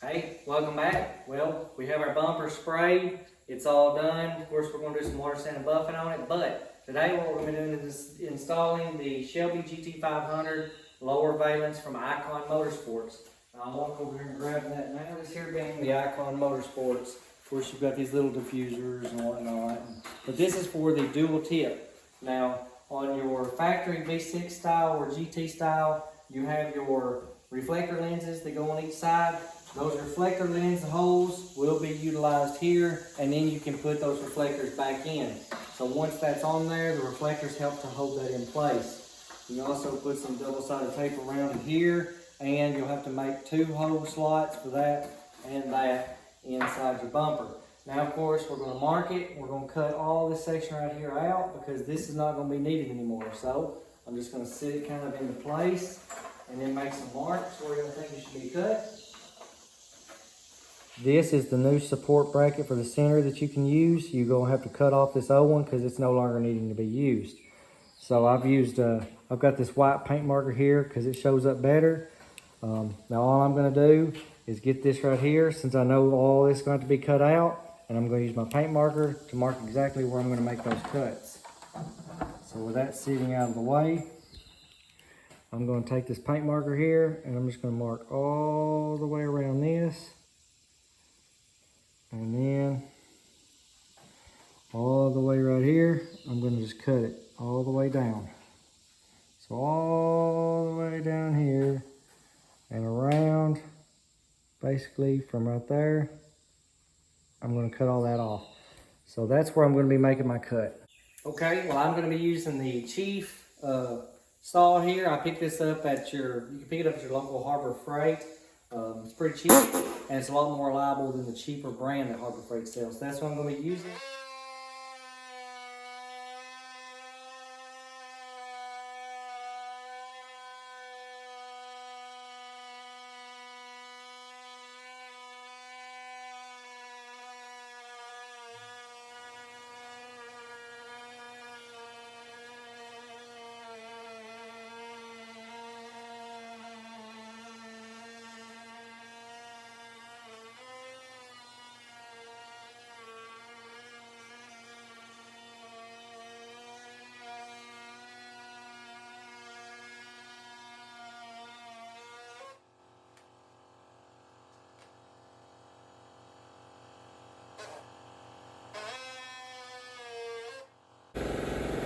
Hey, welcome back. Well, we have our bumper sprayed. It's all done. Of course, we're going to do some water sand and buffing on it, but today what we're going to be doing is installing the Shelby GT500 lower valance from Ikon Motorsports. I'll walk over here and grab that now. This here being the Ikon Motorsports. Of course, you've got these little diffusers and whatnot, but this is for the dual tip. Now, on your factory V6 style or GT style, you have your reflector lenses that go on each side. Those reflector lens holes will be utilized here, and then you can put those reflectors back in. So once that's on there, the reflectors help to hold that in place. You can also put some double-sided tape around it here, and you'll have to make 2 hole slots for that and that inside your bumper. Now, of course, we're going to mark it. We're going to cut all this section right here out because this is not going to be needed anymore. So I'm just going to sit it kind of into place and then make some marks where I think it should be cut. This is the new support bracket for the center that you can use. You're going to have to cut off this old one because it's no longer needing to be used. So I've got this white paint marker here because it shows up better. Now all I'm going to do is get this right here, since I know all this is going to be cut out, and I'm going to use my paint marker to mark exactly where I'm going to make those cuts. So with that sitting out of the way, I'm going to take this paint marker here and I'm just going to mark all the way around this. And then all the way right here, I'm going to just cut it all the way down. So all the way down here and around, basically from right there, I'm going to cut all that off. So that's where I'm going to be making my cut. Okay, well, I'm going to be using the Chief saw here. I picked this up at you can pick it up at your local Harbor Freight. It's pretty cheap, and it's a lot more reliable than the cheaper brand that Harbor Freight sells. So that's what I'm going to be using.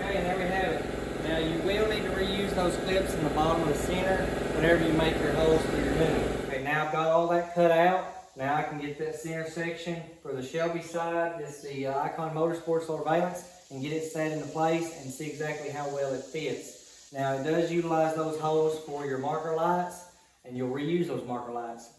And there we have it. Now you will need to reuse those clips in the bottom of the center whenever you make your holes for your hood. Okay, now I've got all that cut out. Now I can get that center section for the Shelby side, it's the Ikon Motorsports lower valance, and get it set into place and see exactly how well it fits. Now it does utilize those holes for your marker lights, and you'll reuse those marker lights.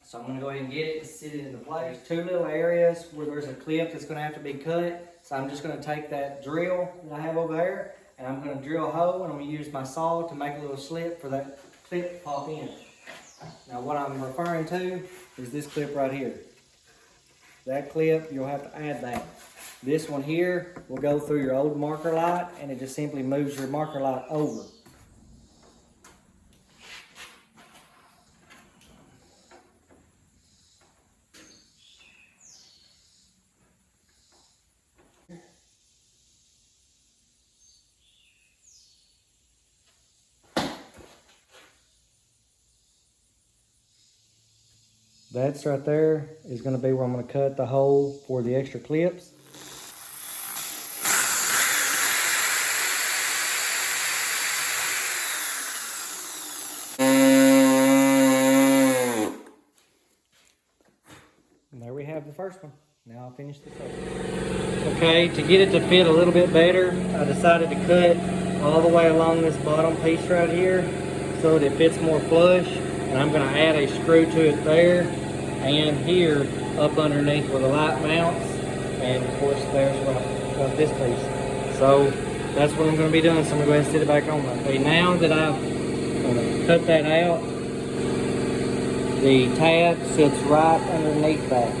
So I'm going to go ahead and get it and sit it into place. There's 2 little areas where there's a clip that's going to have to be cut. So I'm just going to take that drill that I have over there, and I'm going to drill a hole, and I'm going to use my saw to make a little slit for that clip to pop in. Now what I'm referring to is this clip right here. That clip, you'll have to add that. This one here will go through your old marker light, and it just simply moves your marker light over. That's right there is going to be where I'm going to cut the hole for the extra clips. And there we have the first one. Now I'll finish this up. Okay, to get it to fit a little bit better, I decided to cut all the way along this bottom piece right here so that it fits more flush. And I'm going to add a screw to it there and here up underneath where the light mounts. And of course there's where I got this piece. So that's what I'm going to be doing. So I'm going to go ahead and sit it back on. Okay, now that I've cut that out, the tab sits right underneath that.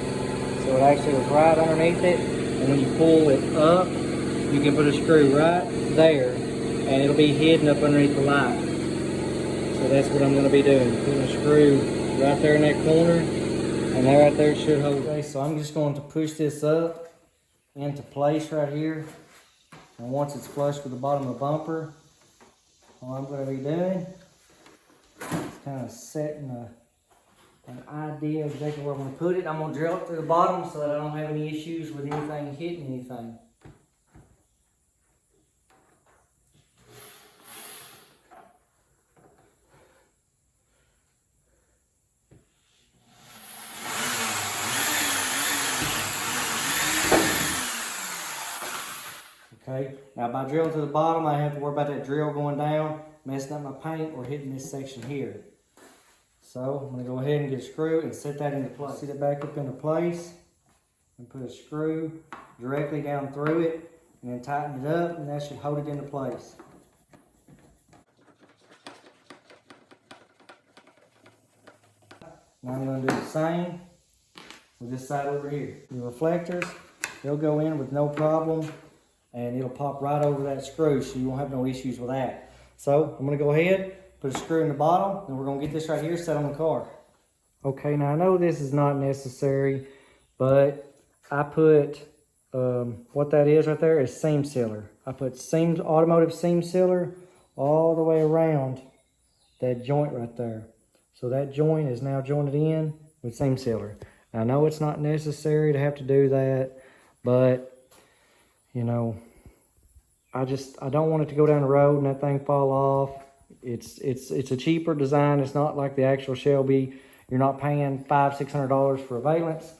So it actually was right underneath it. And when you pull it up, you can put a screw right there and it'll be hidden up underneath the light. So that's what I'm going to be doing. Putting a screw right there in that corner And that right there should hold. Okay, so I'm just going to push this up into place right here. And once it's flush with the bottom of the bumper, all I'm going to be doing is kind of setting an idea of exactly where I'm going to put it. I'm going to drill it through the bottom so that I don't have any issues with anything hitting anything. Okay, now by drilling to the bottom, I have to worry about that drill going down, messing up my paint, or hitting this section here. So I'm going to go ahead and get a screw and set that into place. Set it back up into place and put a screw directly down through it and then tighten it up, and that should hold it into place. Now I'm going to do the same with this side over here. The reflectors, they'll go in with no problem, and it'll pop right over that screw, so you won't have no issues with that. So I'm going to go ahead, put a screw in the bottom, and we're going to get this right here set on the car. Okay, now I know this is not necessary, but I put, what that is right there is seam sealer. I put automotive seam sealer all the way around that joint right there. So that joint is now jointed in with seam sealer. I know it's not necessary to have to do that, but, you know, I don't want it to go down the road and that thing fall off. It's a cheaper design. It's not like the actual Shelby. You're not paying $500–600 for a valance,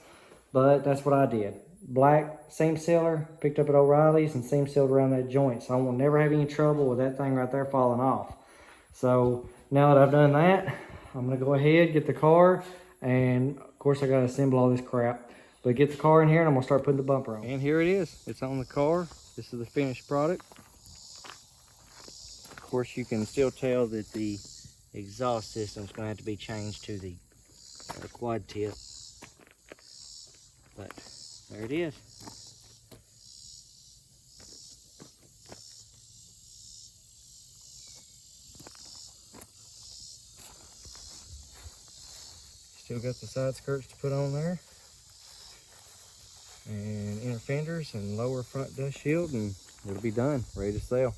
but that's what I did. Black seam sealer, picked up at O'Reilly's, and seam sealed around that joint. So I will never have any trouble with that thing right there falling off. So now that I've done that, I'm gonna go ahead, get the car, and of course I gotta assemble all this crap. But get the car in here and I'm gonna start putting the bumper on. And here it is, it's on the car. This is the finished product. Of course, you can still tell that the exhaust system is going to have to be changed to the quad tip. But there it is. Still got the side skirts to put on there. And inner fenders and lower front dust shield, and it'll be done, ready to sell.